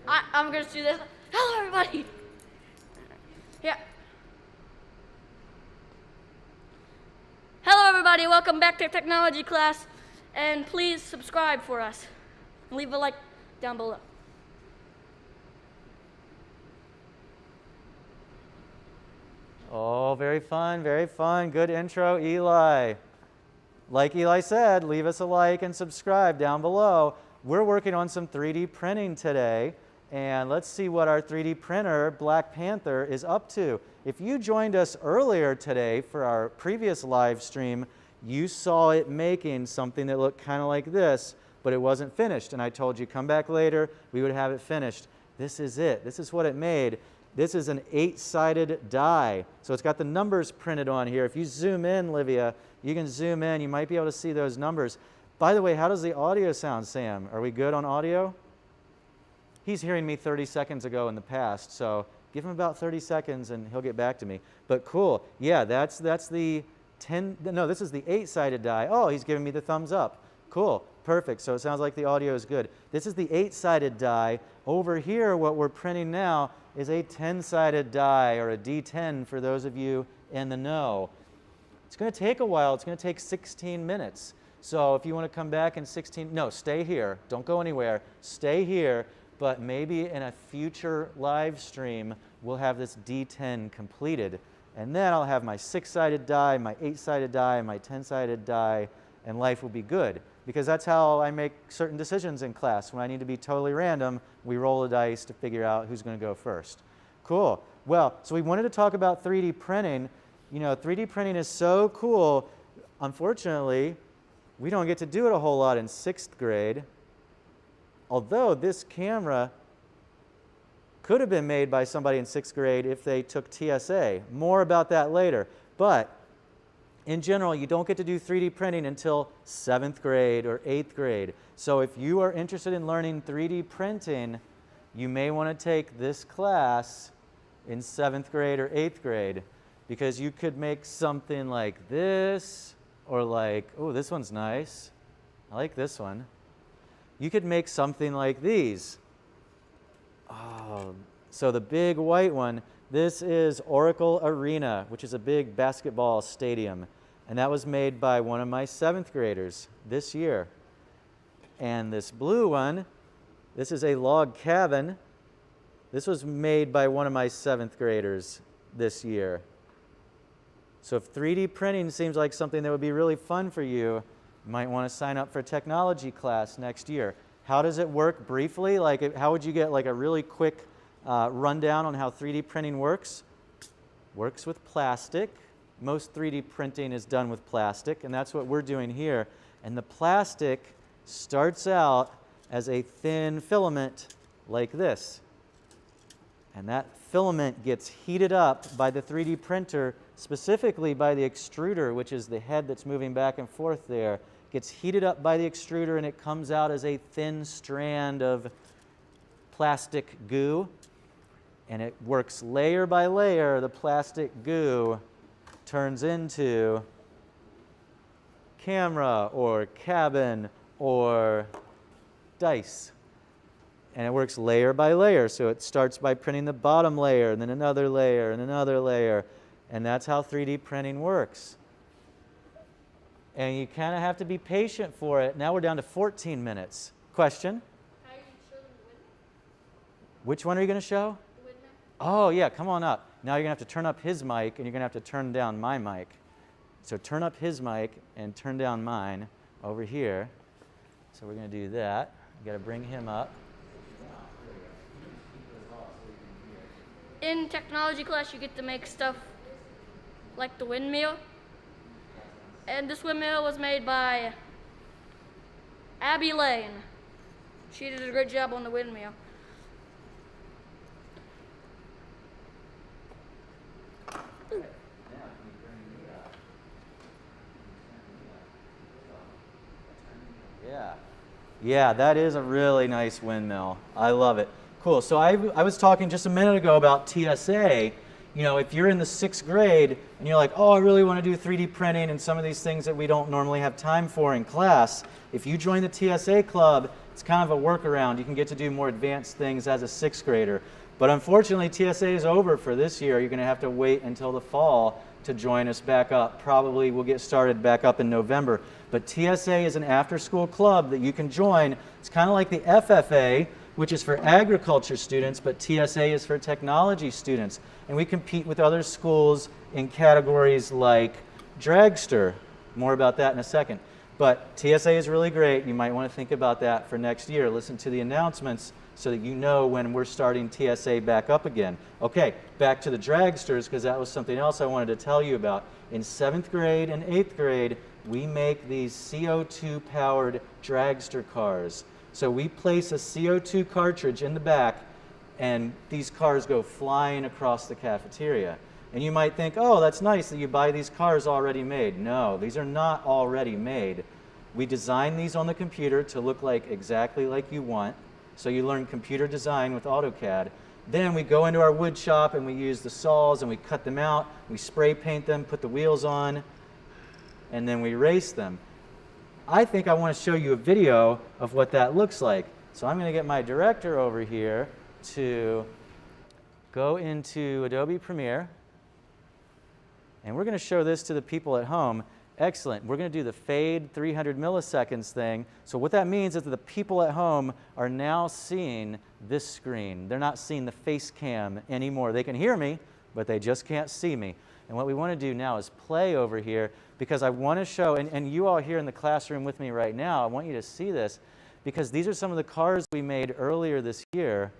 I'm going to do this. Hello, everybody. Yeah. Hello, everybody. Welcome back to technology class. And please subscribe for us. Leave a like down below. Oh, very fun, very fun. Good intro, Eli. Like Eli said, leave us a like and subscribe down below. We're working on some 3D printing today, and let's see what our 3D printer, Black Panther, is up to. If you joined us earlier today for our previous live stream, you saw it making something that looked kind of like this, but it wasn't finished. And I told you, come back later, we would have it finished. This is it. This is what it made. This is an 8-sided die. So it's got the numbers printed on here. If you zoom in, Livia, you can zoom in. You might be able to see those numbers. By the way, how does the audio sound, Sam? Are we good on audio? He's hearing me 30 seconds ago in the past, so give him about 30 seconds and he'll get back to me. But cool. Yeah, that's the 10, no, this is the 8-sided die. Oh, he's giving me the thumbs up. Cool. Perfect. So it sounds like the audio is good. This is the 8-sided die. Over here, what we're printing now is a 10-sided die, or a D10 for those of you in the know. It's going to take a while. It's going to take 16 minutes. So if you want to come back in 16, no, stay here. Don't go anywhere. Stay here. But maybe in a future live stream, we'll have this D10 completed. And then I'll have my 6-sided die, my 8-sided die, my 10-sided die, and life will be good. Because that's how I make certain decisions in class. When I need to be totally random, we roll the dice to figure out who's going to go first. Cool. Well, so we wanted to talk about 3D printing. You know, 3D printing is so cool. Unfortunately, we don't get to do it a whole lot in 6th grade. Although this camera could have been made by somebody in 6th grade if they took TSSA. More about that later. But in general, you don't get to do 3D printing until 7th grade or 8th grade. So if you are interested in learning 3D printing, you may want to take this class in 7th grade or 8th grade, because you could make something like this, or like, oh, this one's nice. I like this one. You could make something like these. Oh, so the big white one, this is Oracle Arena, which is a big basketball stadium. And that was made by one of my 7th graders this year. And this blue one, this is a log cabin. This was made by one of my 7th graders this year. So if 3D printing seems like something that would be really fun for you, you might want to sign up for technology class next year. How does it work briefly? Like, how would you get like a really quick rundown on how 3D printing works? Works with plastic. Most 3D printing is done with plastic, and that's what we're doing here. And the plastic starts out as a thin filament like this. And that filament gets heated up by the 3D printer, specifically by the extruder, which is the head that's moving back and forth there. Gets heated up by the extruder, and it comes out as a thin strand of plastic goo. And it works layer by layer. The plastic goo turns into camera or cabin or dice. And it works layer by layer. So it starts by printing the bottom layer, and then another layer, and another layer. And that's how 3D printing works. And you kind of have to be patient for it. Now we're down to 14 minutes. Question? How are you showing the windmill? Which one are you going to show? The windmill? Oh, yeah, come on up. Now you're going to have to turn up his mic, and you're going to have to turn down my mic. So turn up his mic and turn down mine over here. So we're going to do that. You got to bring him up. In technology class, you get to make stuff like the windmill. And this windmill was made by Abby Lane. She did a great job on the windmill. Yeah, that is a really nice windmill. I love it. Cool. So I was talking just a minute ago about TSSA. You know, if you're in the 6th grade and you're like, oh, I really want to do 3D printing and some of these things that we don't normally have time for in class, if you join the TSSA club, It's kind of a workaround. You can get to do more advanced things as a 6th grader. But unfortunately, TSA is over for this year. You're going to have to wait until the fall to join us back up. Probably we'll get started back up in November. But TSA is an after-school club that you can join. It's kind of like the FFA, which is for agriculture students, but TSA is for technology students. And we compete with other schools in categories like dragster. More about that in a second. But TSA is really great. You might want to think about that for next year. Listen to the announcements so that you know when we're starting TSA back up again. Okay, back to the dragsters, because that was something else I wanted to tell you about. In 7th grade and 8th grade, we make these CO2-powered dragster cars. So we place a CO2 cartridge in the back, and these cars go flying across the cafeteria. And you might think, oh, that's nice that you buy these cars already made. No, these are not already made. We design these on the computer to look like exactly like you want. So you learn computer design with AutoCAD. Then we go into our wood shop and we use the saws and we cut them out. We spray paint them, put the wheels on, and then we race them. I think I want to show you a video of what that looks like. So I'm going to get my director over here to go into Adobe Premiere. And we're going to show this to the people at home. Excellent. We're going to do the fade 300 milliseconds thing. So what that means is that the people at home are now seeing this screen. They're not seeing the Facecam anymore. They can hear me, but they just can't see me. And what we want to do now is play over here, because I want to show, and you all here in the classroom with me right now, I want you to see this, because these are some of the cars we made earlier this year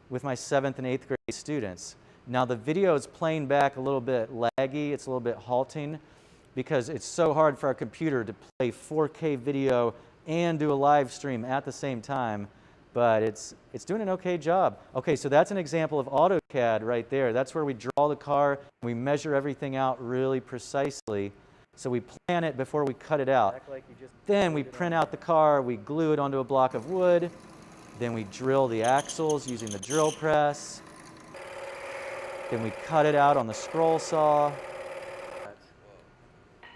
with my 7th and 8th grade students. Now the video is playing back a little bit laggy, it's a little bit halting, because it's so hard for our computer to play 4K video and do a live stream at the same time, but it's doing an okay job. Okay, so that's an example of AutoCAD right there. That's where we draw the car, and we measure everything out really precisely. So we plan it before we cut it out. Then we print out the car, we glue it onto a block of wood, then we drill the axles using the drill press. Then we cut it out on the scroll saw.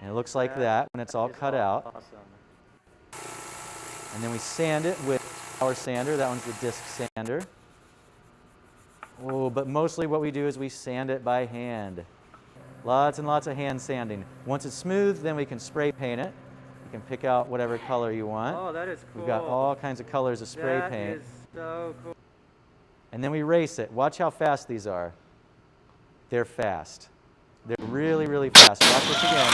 And it looks like that when it's all cut out. And then we sand it with our sander. That one's the disc sander. Oh, but mostly what we do is we sand it by hand. Lots and lots of hand sanding. Once it's smooth, then we can spray paint it. You can pick out whatever color you want. Oh, that is cool. We've got all kinds of colors of spray paint. That is so cool. And then we race it. Watch how fast these are. They're fast. They're really, really fast. Watch this again.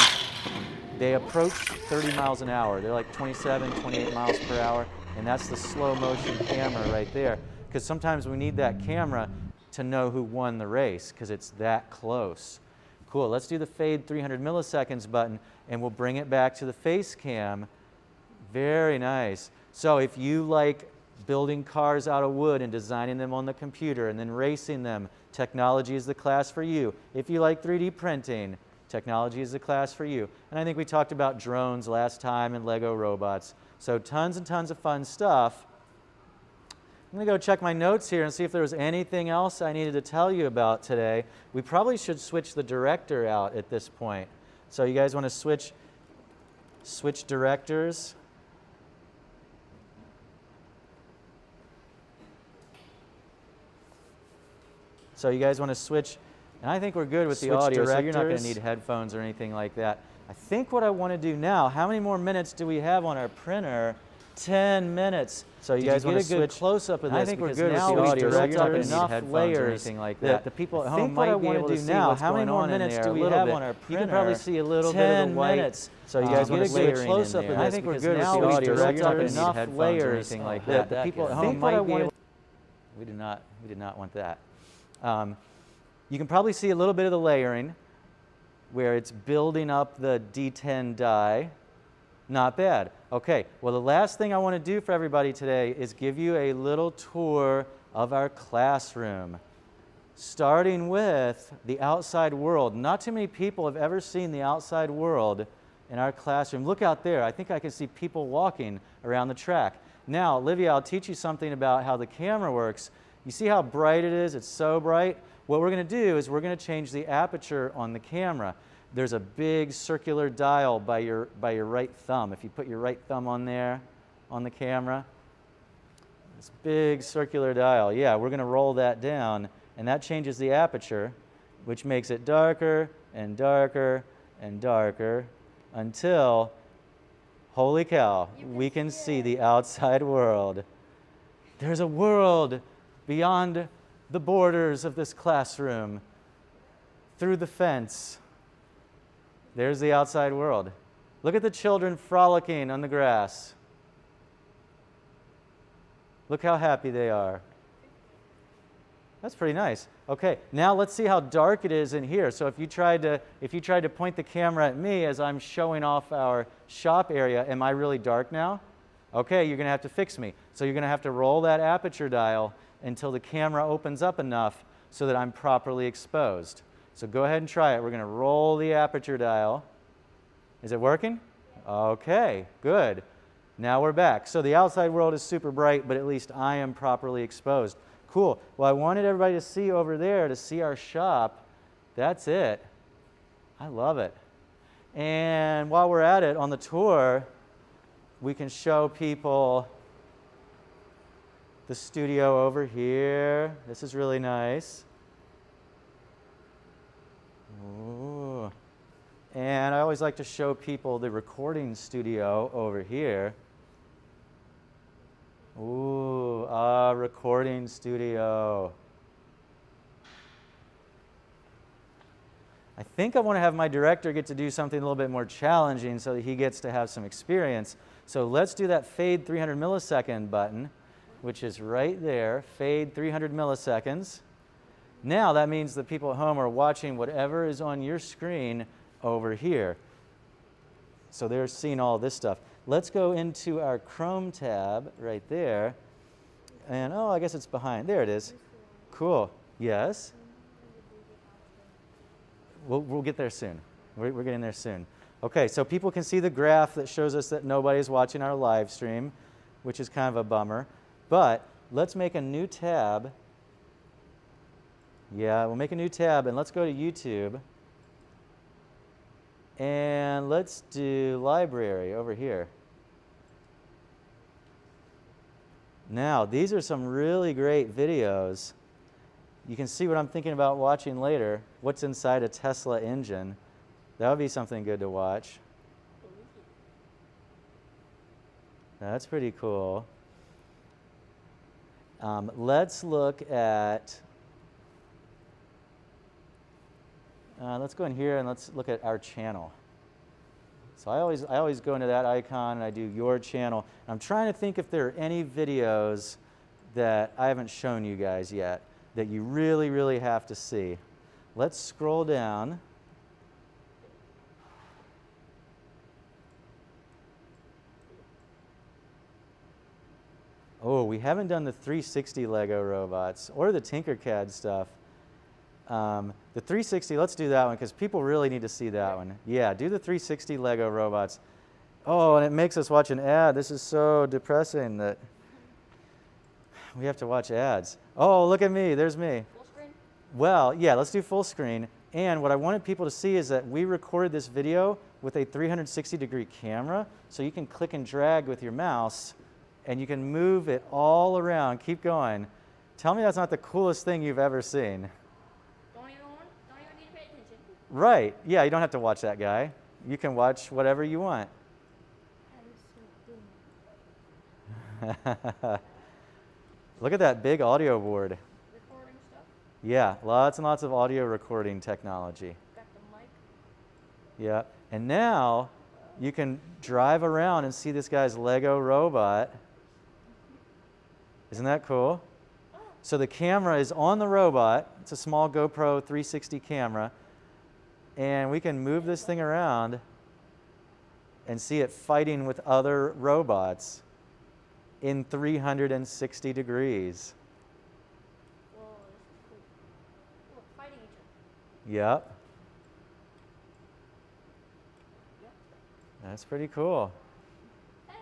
They approach 30 miles an hour. They're like 27, 28 miles per hour. And that's the slow motion camera right there. Because sometimes we need that camera to know who won the race, because it's that close. Cool, let's do the fade 300 milliseconds button, and we'll bring it back to the Facecam. Very nice. So if you like building cars out of wood and designing them on the computer and then racing them, technology is the class for you. If you like 3D printing, technology is the class for you. And I think we talked about drones last time and Lego robots. So tons and tons of fun stuff. I'm going to go check my notes here and see if there was anything else I needed to tell you about today. We probably should switch the director out at this point. So you guys want to switch directors? So you guys want to switch, and I think we're good with the audio, so you're not going to need headphones or anything like that. I think what I want to do now, how many more minutes do we have on our printer? 10 minutes. So you guys want to switch close-up of this? I think we're good with the audio, so you're not going to need headphones or anything like that. The people at home might be able to see what's going on in there a little bit. You can probably see a little bit of the white. 10 minutes. So you guys want to switch close-up of this? I think we're good with the audio, so you're not going to need headphones or anything like that. The people at home might be able. We did not want that. You can probably see a little bit of the layering where it's building up the D10 die. Not bad. Okay, well the last thing I want to do for everybody today is give you a little tour of our classroom. Starting with the outside world. Not too many people have ever seen the outside world in our classroom. Look out there. I think I can see people walking around the track. Now, Olivia, I'll teach you something about how the camera works. You see how bright it is? It's so bright. What we're going to do is we're going to change the aperture on the camera. There's a big circular dial by your right thumb. If you put your right thumb on there, on the camera, This big circular dial. Yeah, we're going to roll that down, and that changes the aperture, which makes it darker and darker and darker until, holy cow, we can see the outside world. There's a world beyond the borders of this classroom. Through the fence, there's the outside world. Look at the children frolicking on the grass. Look how happy they are. That's pretty nice. Okay, now let's see how dark it is in here. So if you tried to point the camera at me as I'm showing off our shop area, am I really dark now? Okay, you're going to have to fix me. So you're going to have to roll that aperture dial until the camera opens up enough so that I'm properly exposed. So go ahead and try it. We're going to roll the aperture dial. Is it working? Okay, good. Now we're back. So the outside world is super bright, but at least I am properly exposed. Cool. Well, I wanted everybody to see over there, to see our shop. That's it. I love it. And while we're at it, on the tour, we can show people the studio over here. This is really nice. Ooh. And I always like to show people the recording studio over here. Ooh, a recording studio. I think I want to have my director get to do something a little bit more challenging so that he gets to have some experience. So let's do that fade 300 millisecond button, which is right there, fade 300 milliseconds. Now that means that people at home are watching whatever is on your screen over here. So they're seeing all this stuff. Let's go into our Chrome tab right there. And oh, I guess it's behind. There it is. Cool. Yes? We'll get there soon. We're getting there soon. Okay, so people can see the graph that shows us that nobody's watching our live stream, which is kind of a bummer. But let's make a new tab. Yeah, we'll make a new tab, and let's go to YouTube. And let's do library over here. Now, these are some really great videos. You can see what I'm thinking about watching later. What's inside a Tesla engine. That would be something good to watch. That's pretty cool. Let's look at... let's go in here and let's look at our channel. So I always go into that icon and I do your channel. I'm trying to think if there are any videos that I haven't shown you guys yet that you really, really have to see. Let's scroll down. Oh, we haven't done the 360 Lego robots or the Tinkercad stuff. The 360, let's do that one because people really need to see that one. Yeah, do the 360 Lego robots. Oh, and it makes us watch an ad. This is so depressing that we have to watch ads. Oh, look at me. There's me. Full screen? Well, yeah, let's do full screen. And what I wanted people to see is that we recorded this video with a 360-degree camera, so you can click and drag with your mouse, and you can move it all around. Keep going. Tell me that's not the coolest thing you've ever seen. Don't even need to pay attention. Right. Yeah, you don't have to watch that guy. You can watch whatever you want. Look at that big audio board. Recording stuff. Yeah, lots and lots of audio recording technology. Got the mic. Yeah, and now you can drive around and see this guy's Lego robot. Isn't that cool? So the camera is on the robot. It's a small GoPro 360 camera. And we can move this thing around and see it fighting with other robots in 360 degrees. Whoa, this is cool. Look, fighting each other. Yep. Yep. That's pretty cool. Hey.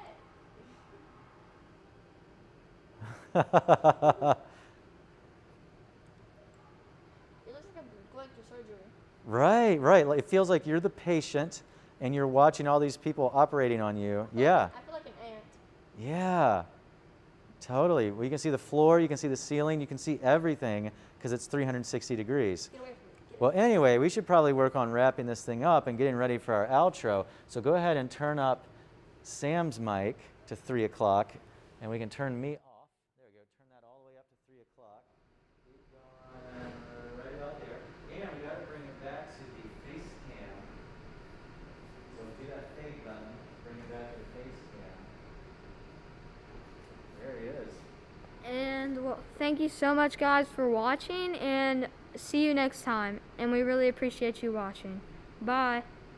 It looks like I'm going through surgery. Right, right. It feels like you're the patient and you're watching all these people operating on you. Yeah. I feel like an ant. Yeah. Totally. Well, you can see the floor, you can see the ceiling, you can see everything because it's 360 degrees. Get away from me. Well, anyway, we should probably work on wrapping this thing up and getting ready for our outro. So go ahead and turn up Sam's mic to 3 o'clock, and we can turn me off. There we go. Turn that all the way up to 3 o'clock. Keep going right about there. And we got to bring it back to the Facecam. So do that fade button. Bring it back to the Facecam. There he is. And well, thank you so much, guys, for watching, and see you next time. And we really appreciate you watching. Bye.